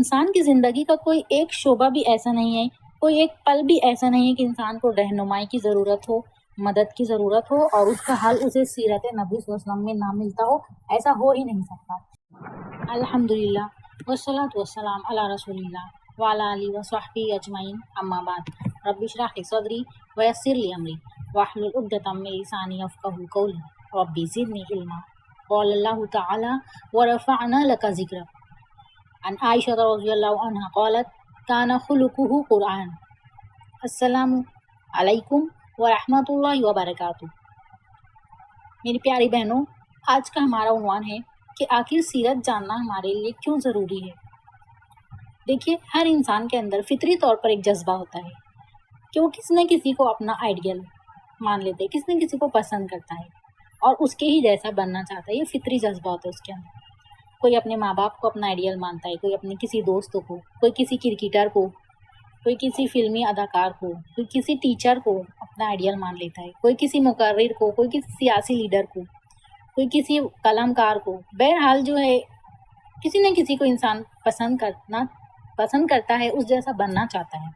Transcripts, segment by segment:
انسان کی زندگی کا کوئی ایک شعبہ بھی ایسا نہیں ہے، کوئی ایک پل بھی ایسا نہیں ہے کہ انسان کو رہنمائی کی ضرورت ہو، مدد کی ضرورت ہو اور اس کا حل اسے سیرت نبی صلی اللہ علیہ وسلم میں نہ ملتا ہو۔ ایسا ہو ہی نہیں سکتا۔ الحمدللہ والصلاۃ والسلام علی رسول اللہ وعلی آلہ وصحبہ اجمعین، اما بعد، رب اشرح لی صدری ویسر لی امری واحلل عقدۃ من لسانی یفقہوا قولی رب زدنی علما۔ قال اللہ تعالی ورفعنا لک ذکرک۔ عن عائشہ رضی اللہ عنہ قالت کان خلقہ قرآن۔ السلام علیکم ورحمۃ اللہ وبرکاتہ۔ میری پیاری بہنوں، آج کا ہمارا عنوان ہے کہ آخر سیرت جاننا ہمارے لیے کیوں ضروری ہے۔ دیکھیے، ہر انسان کے اندر فطری طور پر ایک جذبہ ہوتا ہے کہ وہ کسی نہ کسی کو اپنا آئیڈیل مان لیتے، کسی نہ کسی کو پسند کرتا ہے اور اس کے ہی جیسا بننا چاہتا ہے۔ یہ فطری جذبہ ہوتا ہے اس کے اندر۔ کوئی اپنے ماں باپ کو اپنا آئیڈیل مانتا ہے، کوئی اپنے کسی دوست کو، کوئی کسی کرکٹر کو، کوئی کسی فلمی اداکار کو، کوئی کسی ٹیچر کو اپنا آئیڈیل مان لیتا ہے، کوئی کسی مقرر کو، کوئی کسی سیاسی لیڈر کو، کوئی کسی قلم کار کو۔ بہرحال جو ہے، کسی نہ کسی کو انسان پسند کرتا ہے، اس جیسا بننا چاہتا ہے۔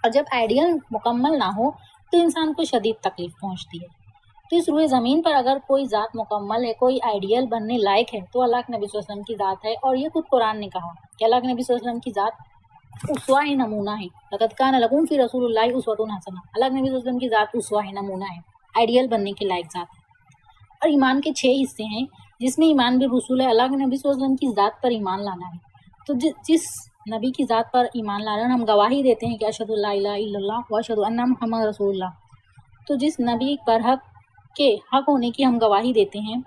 اور جب آئیڈیل مکمل نہ ہو تو انسان کو شدید تکلیف پہنچتی ہے۔ تو اس روئے زمین پر اگر کوئی ذات مکمل ہے، کوئی آئیڈیل بننے لائق ہے تو اللہ کے نبی صلی اللہ علیہ وسلم کی ذات ہے۔ اور یہ خود قرآن نے کہا کہ اللہ کے نبی صلی اللہ علیہ وسلم کی ذات اسوہ ہے، نمونہ ہے۔ لقد کان لکم فی رسول اللہ اسوۃ حسنہ۔ اللہ کے نبی صلی اللہ علیہ وسلم کی ذات اسوہ ہے، نمونہ ہے، آئیڈیل بننے کے لائق ذات ہے۔ اور ایمان کے 6 حصے ہیں جس میں ایمان بالرسول ہے، اللہ کے نبی صلی اللہ علیہ وسلم کی ذات پر ایمان لانا ہے۔ تو جس نبی کی ذات پر ایمان لا رہے ہیں، ہم گواہی دیتے ہیں کہ اشہد ان لا الہ الا اللہ و اشہد ان محمد رسول اللہ۔ تو جس نبی برحق کے حق ہونے کی ہم گواہی دیتے ہیں،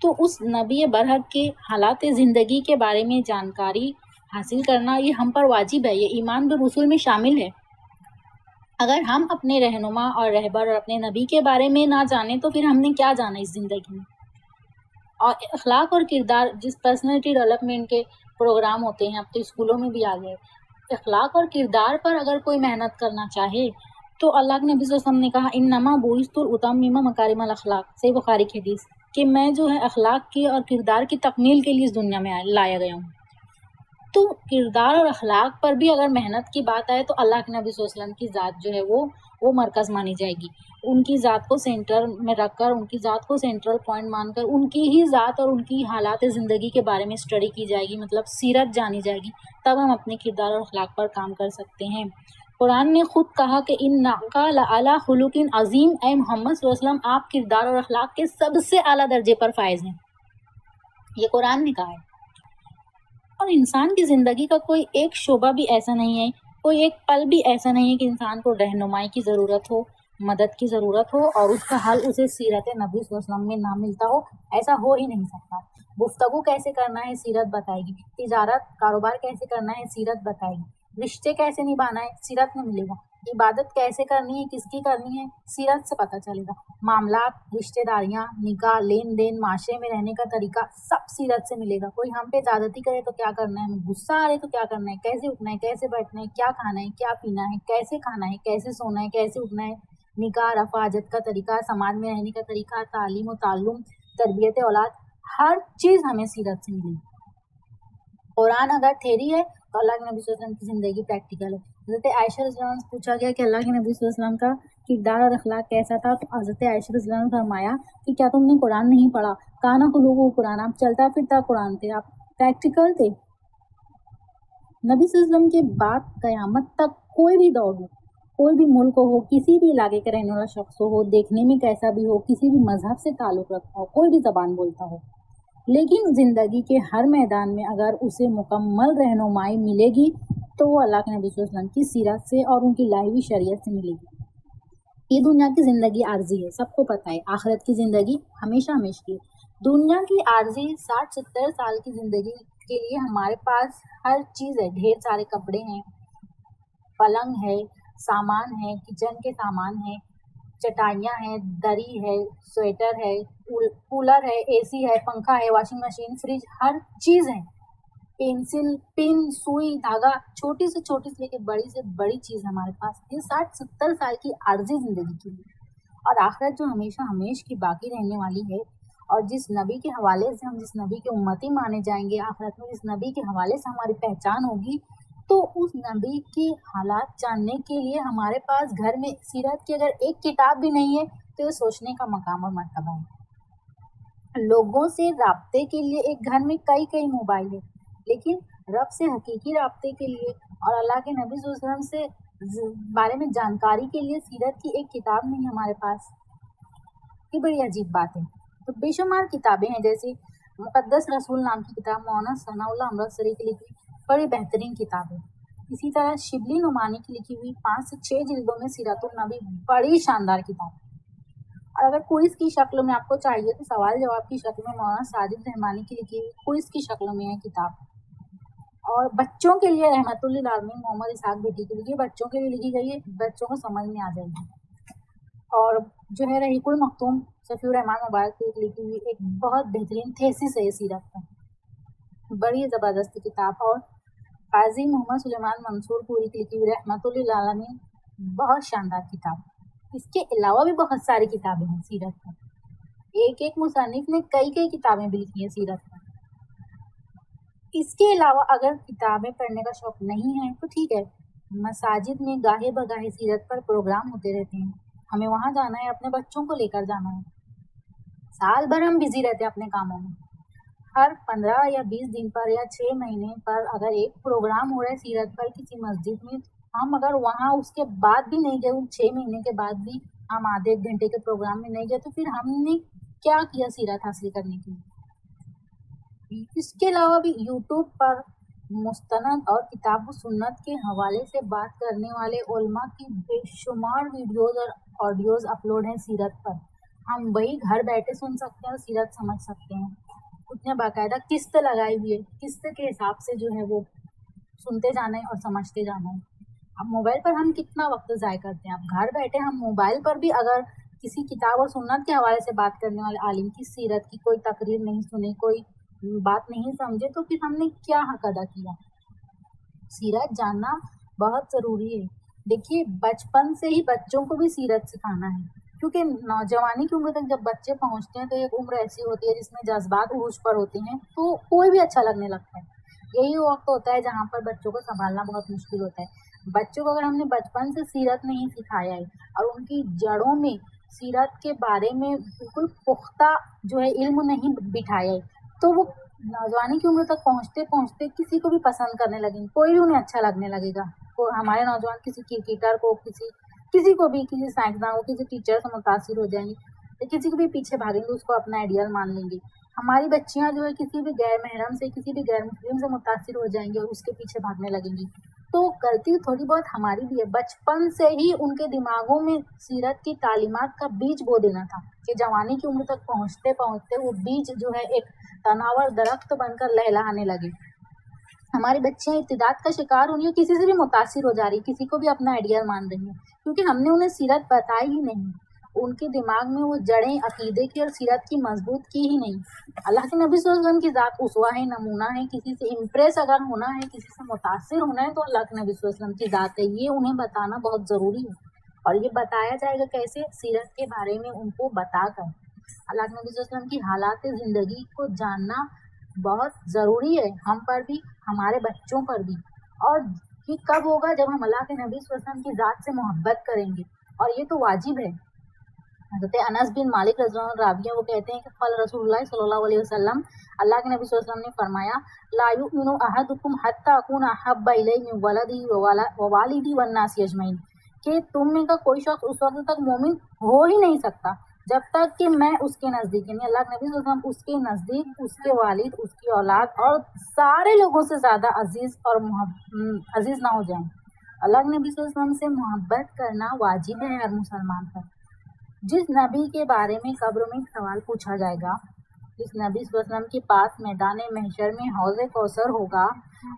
تو اس نبی برحق کے حالات زندگی کے بارے میں جانکاری حاصل کرنا یہ ہم پر واجب ہے، یہ ایمان بالرسول میں شامل ہے۔ اگر ہم اپنے رہنما اور رہبر اور اپنے نبی کے بارے میں نہ جانیں تو پھر ہم نے کیا جانا اس زندگی میں۔ اور اخلاق اور کردار، جس پرسنالٹی ڈیولپمنٹ کے پروگرام ہوتے ہیں، اب تو اسکولوں میں بھی آ گئے، اخلاق اور کردار پر اگر کوئی محنت کرنا چاہے تو اللہ کے نبی صلی اللہ علیہ وسلم نے کہا انما بعثت لاتمم مکارم الاخلاق، صحیح بخاری کی حدیث، کہ میں جو ہے اخلاق کی اور کردار کی تکمیل کے لیے اس دنیا میں لایا گیا ہوں۔ تو کردار اور اخلاق پر بھی اگر محنت کی بات آئے تو اللہ کے نبی صلی اللہ علیہ وسلم کی ذات جو ہے وہ مرکز مانی جائے گی۔ ان کی ذات کو سینٹر میں رکھ کر، ان کی ذات کو سینٹرل پوائنٹ مان کر، ان کی ہی ذات اور ان کی حالات زندگی کے بارے میں اسٹڈی کی جائے گی، مطلب سیرت جانی جائے گی، تب ہم اپنے کردار اور اخلاق پر کام کر سکتے ہیں۔ قرآن نے خود کہا کہ انک لعلی خلق عظیم، اے محمد صلی اللہ علیہ وسلم آپ کردار اور اخلاق کے سب سے اعلیٰ درجے پر فائز ہیں، یہ قرآن نے کہا ہے۔ اور انسان کی زندگی کا کوئی ایک شعبہ بھی ایسا نہیں ہے، کوئی ایک پل بھی ایسا نہیں ہے کہ انسان کو رہنمائی کی ضرورت ہو، مدد کی ضرورت ہو اور اس کا حل اسے سیرت نبی صلی اللہ علیہ وسلم میں نہ ملتا ہو۔ ایسا ہو ہی نہیں سکتا۔ گفتگو کیسے کرنا ہے سیرت بتائے گی، تجارت کاروبار کیسے کرنا ہے سیرت بتائے گی، رشتے کیسے نبھانا ہے سیرت میں ملے گا، عبادت کیسے کرنی ہے، کس کی کرنی ہے، سیرت سے پتہ چلے گا، معاملات، رشتے داریاں، نکاح، لین دین، معاشرے میں رہنے کا طریقہ سب سیرت سے ملے گا۔ کوئی ہم پہ زیادتی کرے تو کیا کرنا ہے، غصہ آ رہے تو کیا کرنا ہے، کیسے اٹھنا ہے، کیسے بیٹھنا ہے، کیا کھانا ہے، کیا پینا ہے، کیسے کھانا ہے، کیسے سونا ہے، کیسے اٹھنا ہے، نکاح، رفع حاجت کا طریقہ، سماج میں رہنے کا طریقہ، تعلیم و تعلم، تربیت اولاد، ہر چیز ہمیں سیرت سے ملے گی۔ قرآن اگر تھیری ہے تو اللہ کے نبی صلی اللہ علیہ وسلم کی زندگی پریکٹیکل ہے۔ حضرت عائشہ رضی اللہ عنہ سے پوچھا گیا کہ اللہ کے نبی صلی اللہ علیہ وسلم کا کردار اور اخلاق کیسا تھا، تو حضرت عائشہ رضی اللہ عنہ نے فرمایا کہ کیا تم نے قرآن نہیں پڑھا، کانا خلوقہ قرآن، آپ چلتا پھرتا قرآن تھے، آپ پریکٹیکل تھے۔ نبی صلی اللہ علیہ وسلم کے بعد قیامت تک کوئی بھی دور ہو، کوئی بھی ملک ہو، کسی بھی علاقے کا رہنے والا شخص ہو، دیکھنے میں کیسا بھی ہو، کسی بھی مذہب سے تعلق رکھتا ہو، کوئی بھی زبان بولتا ہو، لیکن زندگی کے ہر میدان میں اگر اسے مکمل رہنمائی ملے گی تو وہ اللہ کے نبی صلی اللہ علیہ وسلم کی سیرت سے اور ان کی لائی ہوئی شریعت سے ملے گی۔ یہ دنیا کی زندگی عارضی ہے، سب کو پتہ ہے، آخرت کی زندگی ہمیشہ ہمیشہ کی۔ دنیا کی عارضی 60-70 سال کی زندگی کے لیے ہمارے پاس ہر چیز ہے، ڈھیر سارے کپڑے ہیں، پلنگ ہے، سامان ہے، کچن کے سامان ہیں، چٹائیاں ہیں، دری ہے، سویٹر ہے، کولر ہے، اے سی ہے، پنکھا ہے، واشنگ مشین، فریج، ہر چیز ہے، پینسل، پن، سوئی، دھاگا، چھوٹی سے لے کے بڑی چیز ہمارے پاس۔ یہ 60-70 سال کی عارضی زندگی کے لیے، اور آخرت جو ہمیشہ ہمیش کی باقی رہنے والی ہے اور جس نبی کے حوالے سے ہم جس نبی کے امتی مانے جائیں گے آخرت میں، جس نبی کے حوالے سے ہماری پہچان ہوگی، تو اس نبی کے حالات جاننے کے لیے ہمارے پاس گھر میں سیرت کی اگر ایک کتاب بھی نہیں ہے تو یہ سوچنے کا مقام اور مرتبہ ہے۔ لوگوں سے رابطے کے لیے ایک گھر میں کئی موبائل ہے، لیکن رب سے حقیقی رابطے کے لیے اور اللہ کے نبی صلی اللہ علیہ وسلم سے بارے میں جانکاری کے لیے سیرت کی ایک کتاب نہیں ہمارے پاس۔ یہ بڑی عجیب بات ہے۔ تو بے شمار کتابیں ہیں، جیسے مقدس رسول نام کی کتاب مولانا ثناء اللہ امرتسری کی لکھی بڑی بہترین کتاب ہے۔ اسی طرح شبلی نعمانی کی لکھی ہوئی 5 سے 6 جلدوں میں سیرت النبی بڑی شاندار کتاب ہے۔ اور اگر کوئز کی شکل میں آپ کو چاہیے تو سوال جواب کی شکل میں مولانا ساجد رحمانی کی لکھی ہوئی کوئز کی شکل میں ہے کتاب۔ اور بچوں کے لیے رحمت للعالمین محمد اسحاق بیٹی کے لیے بچوں کے لیے لکھی گئی ہے، بچوں کو سمجھ میں آ جائے گی۔ اور جو ہے رحیق المختوم صفی الرحمان مبارک کی لکھی ہوئی ایک بہت بہترین تھیسس ہے سیرت کا، بڑی زبردست کتاب۔ اور قاضی محمد سلیمان منصور پوری کی لکھی ہوئی رحمت للعالمین بہت شاندار کتاب۔ اس کے علاوہ بھی بہت ساری کتابیں ہیں سیرت پر، ایک مصنف نے کئی کتابیں بھی لکھی ہیں سیرت پر۔ اس کے علاوہ اگر کتابیں پڑھنے کا شوق نہیں ہے تو ٹھیک ہے، مساجد میں گاہے بگاہے سیرت پر پروگرام ہوتے رہتے ہیں، ہمیں وہاں جانا ہے، اپنے بچوں کو لے کر جانا ہے۔ سال بھر ہم بزی رہتے ہیں اپنے کاموں میں، ہر 15 یا 20 دن پر یا 6 مہینے پر اگر ایک پروگرام ہو رہا ہے سیرت پر کسی مسجد میں، ہم اگر وہاں اس کے بعد بھی نہیں گئے، 6 مہینے کے بعد بھی ہم آدھے 1 گھنٹے کے پروگرام میں نہیں گئے، تو پھر ہم نے کیا کیا سیرت حاصل کرنے کے لیے؟ اس کے علاوہ بھی یوٹیوب پر مستند اور کتاب و سنت کے حوالے سے بات کرنے والے علماء کی بے شمار ویڈیوز اور آڈیوز اپلوڈ ہیں سیرت پر، ہم وہی گھر بیٹھے سن سکتے ہیں اور سیرت سمجھ سکتے ہیں۔ اس نے باقاعدہ قسط لگائی ہوئی ہے، قسط کے حساب سے جو ہے وہ سنتے جانا ہے اور سمجھتے جانا ہے۔ اب موبائل پر ہم کتنا وقت ضائع کرتے ہیں، اب گھر بیٹھے ہم موبائل پر بھی اگر کسی کتاب اور سنت کے حوالے سے بات کرنے والے عالم کی سیرت کی کوئی تقریر نہیں سنی، کوئی بات نہیں سمجھے، تو پھر ہم نے کیا حق ادا کیا؟ سیرت جاننا بہت ضروری ہے۔ دیکھیے بچپن سے ہی بچوں کو بھی سیرت سکھانا ہے، کیونکہ نوجوانی کی عمر تک جب بچے پہنچتے ہیں تو ایک عمر ایسی ہوتی ہے جس میں جذبات عروج پر ہوتے ہیں، تو کوئی بھی اچھا لگنے لگتا ہے۔ یہی وقت ہوتا ہے جہاں پر بچوں کو سنبھالنا بہت مشکل ہوتا ہے۔ بچوں کو اگر ہم نے بچپن سے سیرت نہیں سکھایا ہے اور ان کی جڑوں میں سیرت کے بارے میں بالکل پختہ جو ہے علم نہیں بٹھایا ہے، تو وہ نوجوانی کی عمر تک پہنچتے پہنچتے کسی کو بھی پسند کرنے لگیں گے، کوئی بھی انہیں اچھا لگنے لگے گا۔ ہمارے نوجوان کسی کرکٹر کو، کسی کو بھی، کسی سائنسدان کو، کسی ٹیچر سے متاثر ہو جائیں گے، کسی کو بھی پیچھے بھاگیں گے، اس کو اپنا آئیڈیل مان لیں گے۔ ہماری بچیاں جو ہے کسی بھی غیر محرم سے، کسی بھی غیر مسلم سے متاثر ہو جائیں گے اور اس کے پیچھے بھاگنے لگیں گی۔ تو غلطی تھوڑی بہت ہماری بھی ہے، بچپن سے ہی ان کے دماغوں میں سیرت کی تعلیمات کا بیج بو دینا تھا کہ جوانی کی عمر تک پہنچتے پہنچتے وہ بیج جو ہے ایک تناور درخت بن کر لہلہانے لگے۔ ہماری بچیاں ارتداد کا شکار ہو رہی ہیں، کسی سے بھی متاثر ہو جا رہی، کسی کو بھی اپنا آئیڈیل مان رہی ہیں، کیونکہ ہم نے انہیں سیرت بتائی ہی نہیں، ان کے دماغ میں وہ جڑیں عقیدے کی اور سیرت کی مضبوط کی ہی نہیں۔ اللہ کے نبی صلی اللہ علیہ وسلم کی ذات اسوہ ہے، نمونہ ہے، کسی سے امپریس اگر ہونا ہے، کسی سے متاثر ہونا ہے تو اللہ کے نبی صلی اللہ علیہ وسلم کی ذات ہے، یہ انہیں بتانا بہت ضروری ہے۔ اور یہ بتایا جائے گا کیسے؟ سیرت کے بارے میں ان کو بتا کر۔ اللہ کے نبی صلی اللہ علیہ وسلم کی حالات زندگی کو جاننا بہت ضروری ہے، ہم پر بھی، ہمارے بچوں پر بھی۔ اور یہ کب ہوگا؟ جب ہم اللہ کے نبی صلی اللہ علیہ وسلم کی ذات سے محبت کریں گے، اور یہ تو واجب ہے۔ حضرت انس بن مالک رضی اللہ عنہ راوی ہیں، وہ کہتے ہیں کہ قال رسول اللہ صلی اللہ علیہ وسلم، اللہ کے نبی صلی اللہ علیہ وسلم نے فرمایا، لا یؤمن احدکم حتی اکون احب الیہ من ولدہ ووالدہ والناس اجمعین، کہ تم میں کا کوئی شخص اس وقت تک مومن ہو ہی نہیں سکتا جب تک کہ میں اس کے نزدیک، یعنی اللہ کے نبی صلی اللہ علیہ وسلم اس کے نزدیک، اس کے والد، اس کی اولاد اور سارے لوگوں سے زیادہ عزیز اور عزیز نہ ہو جائیں۔ اللہ کے نبی صلی اللہ علیہ وسلم سے محبت کرنا واجب ہے ہر مسلمان پر۔ جس نبی کے بارے میں قبر میں سوال پوچھا جائے گا، جس نبی صلی اللہ علیہ وسلم کے پاس میدان محشر میں حوض کوثر ہوگا،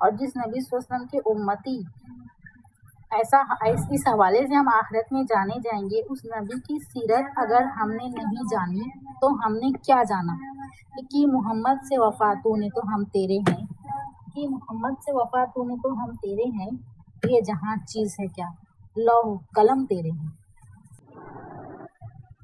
اور جس نبی صلی اللہ علیہ وسلم کے امتی اس حوالے سے ہم آخرت میں جانے جائیں گے، اس نبی کی سیرت اگر ہم نے نہیں جانی تو ہم نے کیا جانا؟ کہ محمد سے وفات ہونے تو ہم تیرے ہیں، کہ محمد سے وفات ہونے تو ہم تیرے ہیں، یہ جہاں چیز ہے کیا، لوح قلم تیرے ہیں۔